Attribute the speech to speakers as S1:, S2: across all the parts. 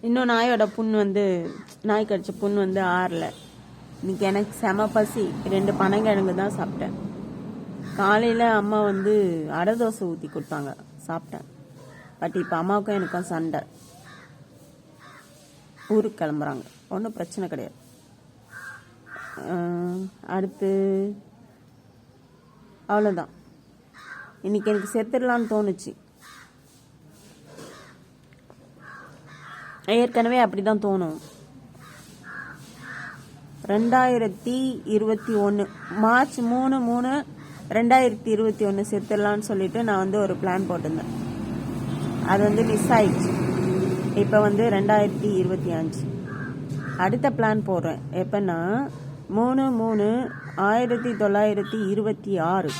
S1: இன்னும் நாயோட புண் வந்து நாய் கடிச்ச புண் வந்து ஆறல. இன்னைக்கு எனக்கு செம பசி. 2 பனங்கிழங்கு தான் சாப்பிட்டேன். காலையில் அம்மா வந்து அடை தோசை ஊற்றி கொடுத்தாங்க, சாப்பிட்டேன். பட் இப்போ அம்மாவுக்கும் எனக்கும் சண்டை. ஊருக்கு கிளம்புறாங்க, ஒன்றும் பிரச்சனை கிடையாது. அடுத்து அவ்வளோதான். இன்னைக்கு எனக்கு செத்துடலான்னு தோணுச்சு. ஏற்கனவே அப்படி தான் தோணும். 2021 மார்ச் 3/3/2021 செத்துடலான்னு சொல்லிட்டு நான் வந்து ஒரு பிளான் போட்டிருந்தேன். அது வந்து மிஸ் ஆயிடுச்சு. இப்போ வந்து 2025 அடுத்த பிளான் போடுறேன். எப்பன்னா 3/3/1926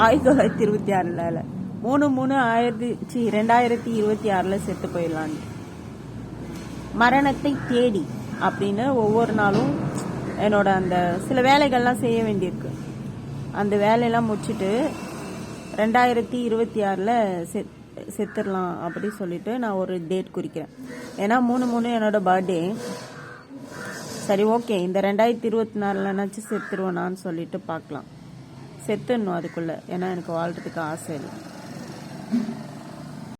S1: 1926 3/3/2026 செத்து போயிடலான்னு. மரணத்தை தேடி அப்படின்னு ஒவ்வொரு நாளும் என்னோட அந்த சில வேலைகள்லாம் செய்ய வேண்டியிருக்கு. அந்த வேலையெல்லாம் முடிச்சுட்டு 2026 செத்துடலாம் அப்படி சொல்லிட்டு நான் ஒரு டேட் குறிக்கிறேன். ஏன்னா 3/3 என்னோட பர்த்டே. சரி, ஓகே, இந்த 2024 செத்துருவேனான்னு சொல்லிட்டு பார்க்கலாம். செத்துடணும் அதுக்குள்ள. ஏன்னா எனக்கு வாழ்றதுக்கு ஆசை இல்லை.